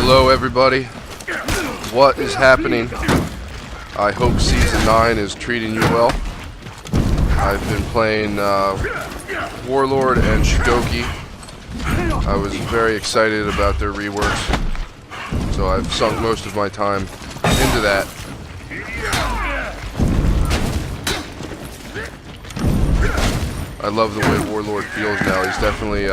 Hello everybody, what is happening? I hope Season 9 is treating you well. I've been playing Warlord and Shigoki. I was very excited about their reworks, so I've sunk most of my time into that. I love the way Warlord feels now. He's definitely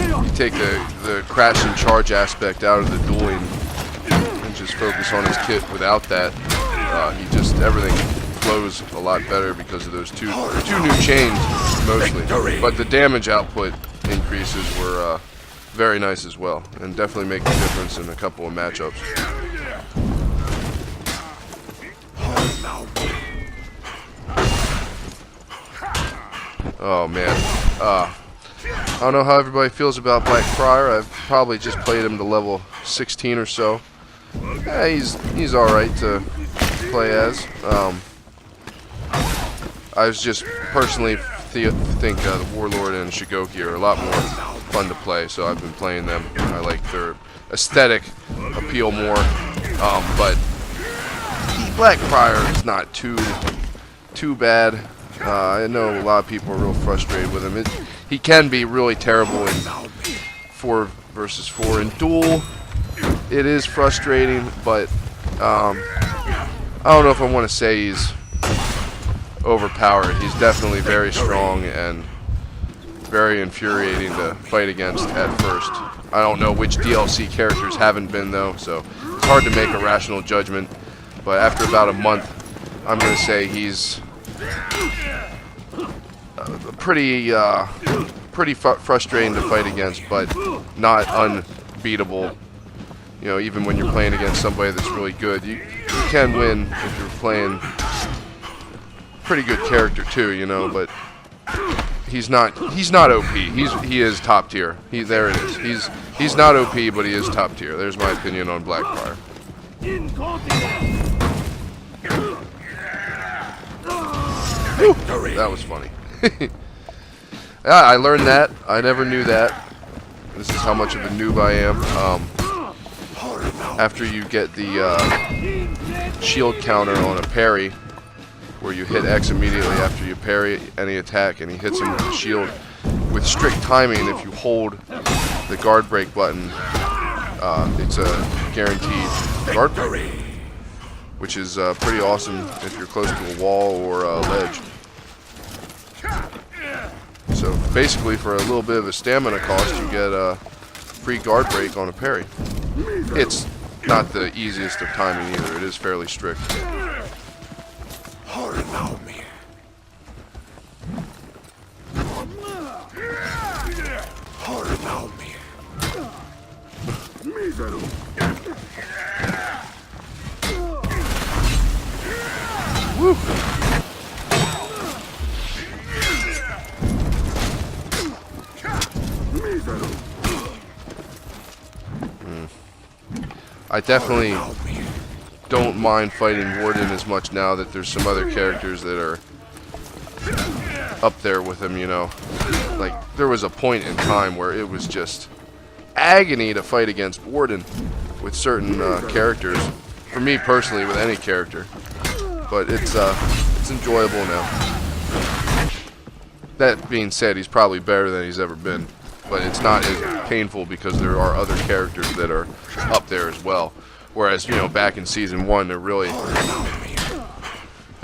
you take the crash and charge aspect out of the dueling and just focus on his kit without that. Everything flows a lot better because of those two new chains mostly. But the damage output increases were very nice as well, and definitely make a difference in a couple of matchups. Oh man, I don't know how everybody feels about Black Friar. I've probably just played him to level 16 or so. Yeah, he's all right to play as. I was just personally think the Warlord and Shigoki are a lot more fun to play, so I've been playing them. I like their aesthetic appeal more, but Black Friar is not too bad. I know a lot of people are real frustrated with him. He can be really terrible in 4 versus 4 in duel. It is frustrating, but I don't know if I want to say he's overpowered. He's definitely very strong and very infuriating to fight against at first. I don't know which DLC characters haven't been though, so it's hard to make a rational judgment. But after about a month, I'm going to say he's pretty frustrating to fight against, but not unbeatable. You know, even when you're playing against somebody that's really good, you can win if you're playing pretty good character too. You know, but he's not OP. He is top tier. There it is. He's not OP, but he is top tier. There's my opinion on Black Friar. That was funny. Yeah, I learned that. I never knew that. This is how much of a noob I am. After you get the shield counter on a parry, where you hit X immediately after you parry any attack, and he hits him with the shield. With strict timing, if you hold the guard break button, it's a guaranteed guard break, which is pretty awesome if you're close to a wall or a ledge. So basically, for a little bit of a stamina cost, you get a free guard break on a parry. It's not the easiest of timing either. It is fairly strict. Woo. I definitely don't mind fighting Warden as much now that there's some other characters that are up there with him, you know. Like, there was a point in time where it was just agony to fight against Warden with certain characters. For me personally, with any character. But it's enjoyable now. That being said, he's probably better than he's ever been. But it's not as painful because there are other characters that are up there as well. Whereas, you know, back in Season 1, there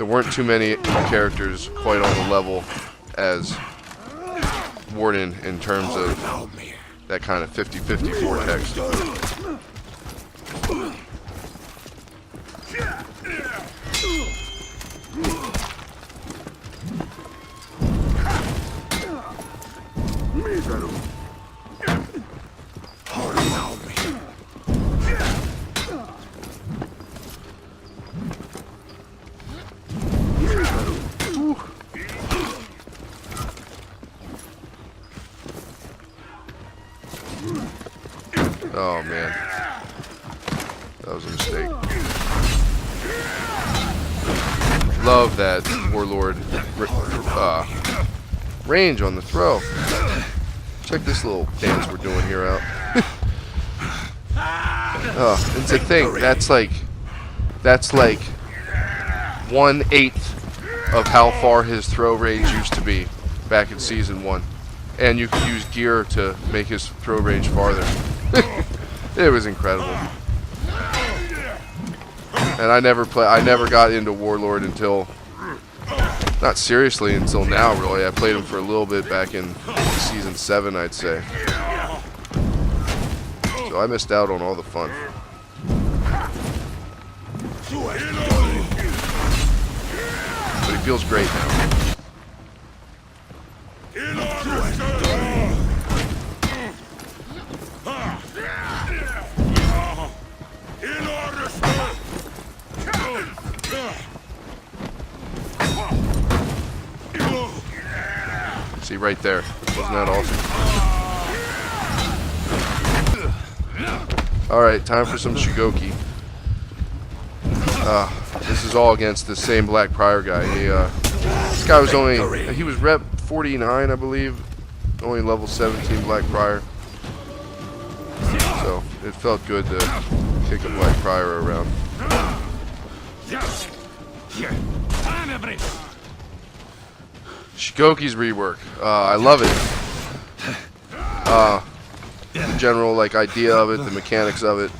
weren't too many characters quite on the level as Warden in terms of that kind of 50-50 vortex. Oh man, that was a mistake. Love that Warlord range on the throw. Check Check this little dance we're doing here out. And to think, that's like 1/8 of how far his throw range used to be back in Season 1. And you could use gear to make his throw range farther. It was incredible. And I never got into Warlord until, not seriously until now really. I played him for a little bit back in Season 7, I'd say. So I missed out on all the fun. But he feels great now. See right there. Wasn't that awesome? Alright, time for some Shigoki. This is all against the same Black Prior guy. This guy was he was rep 49, I believe. Only level 17 Black Prior. So it felt good to kick a Black Prior around. Shigoki's rework. I love it. The general idea of it, the mechanics of it.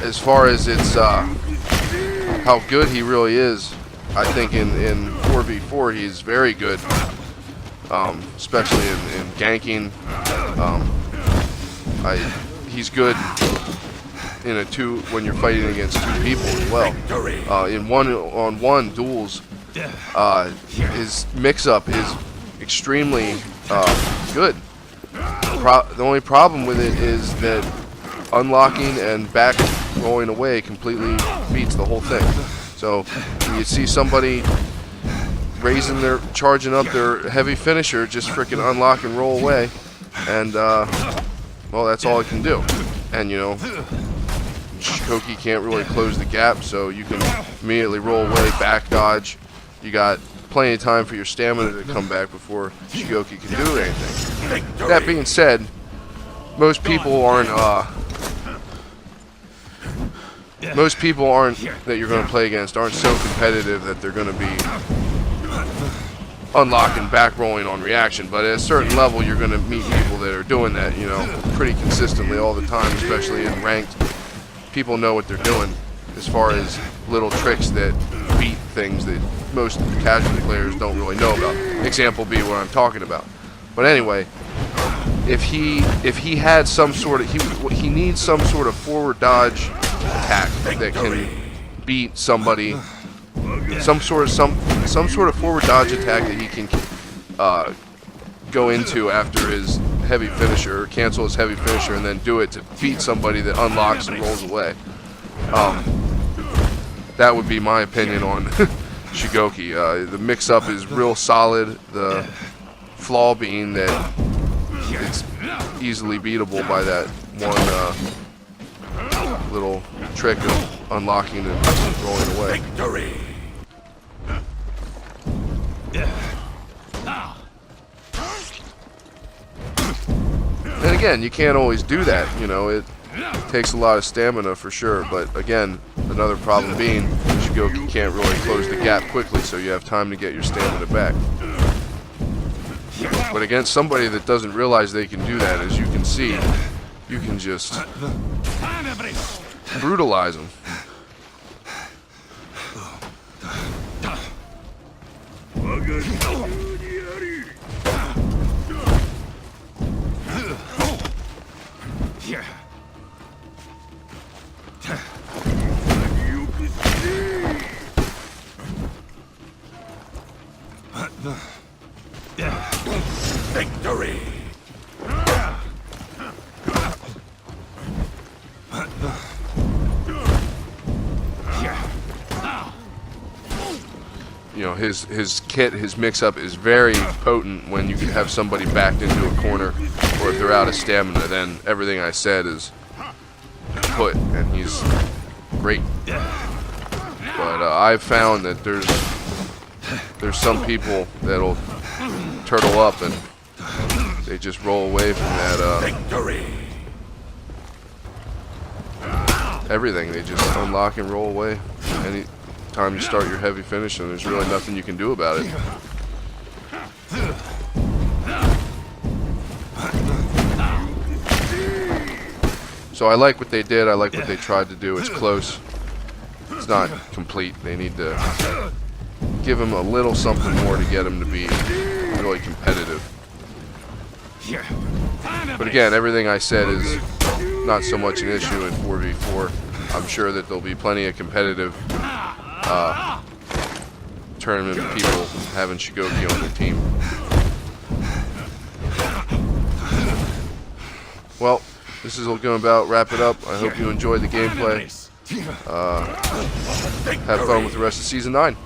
As far as its how good he really is, I think in 4v4 he's very good. Especially in ganking. He's good in when you're fighting against two people as well. In one-on-one duels, his mix-up is extremely good. The only problem with it is that unlocking and back rolling away completely beats the whole thing. So when you see somebody charging up their heavy finisher, just freaking unlock and roll away, and well, that's all it can do. And you know, Shigoki can't really close the gap, so you can immediately roll away, back dodge. You got plenty of time for your stamina to come back before Shigoki can do anything. That being said, most people aren't that you're going to play against aren't so competitive that they're going to be unlocking back rolling on reaction. But at a certain level, you're going to meet people that are doing that, you know, pretty consistently all the time, especially in ranked. People know what they're doing as far as little tricks that beat things that most casual players don't really know about. Example be what I'm talking about. But anyway, if he had some sort of he needs some sort of forward dodge attack that can beat somebody, some sort of forward dodge attack that he can go into after his heavy finisher, or cancel his heavy finisher, and then do it to beat somebody that unlocks and rolls away. That would be my opinion on Shigoki. The mix-up is real solid. The flaw being that it's easily beatable by that one little trick of unlocking and rolling away. Victory. And again, you can't always do that. You know, it takes a lot of stamina for sure. But again, another problem being Shigoki can't really close the gap quickly, so you have time to get your stamina back. But against somebody that doesn't realize they can do that, as you can see, you can just brutalize them. Victory! You know, his kit, his mix-up is very potent when you can have somebody backed into a corner, or if they're out of stamina, then everything I said is put, and he's great. But I've found that there's some people that'll turtle up and they just roll away from that everything. They just unlock and roll away. Any time you start your heavy finish, and there's really nothing you can do about it. So I like what they did. I like what they tried to do. It's close. It's not complete. They need to give him a little something more to get him to be really competitive. But again, everything I said is not so much an issue in 4v4. I'm sure that there'll be plenty of competitive tournament people having Shigoki on their team. Well, this is going to about wrap it up. I hope you enjoyed the gameplay. Have fun with the rest of Season 9.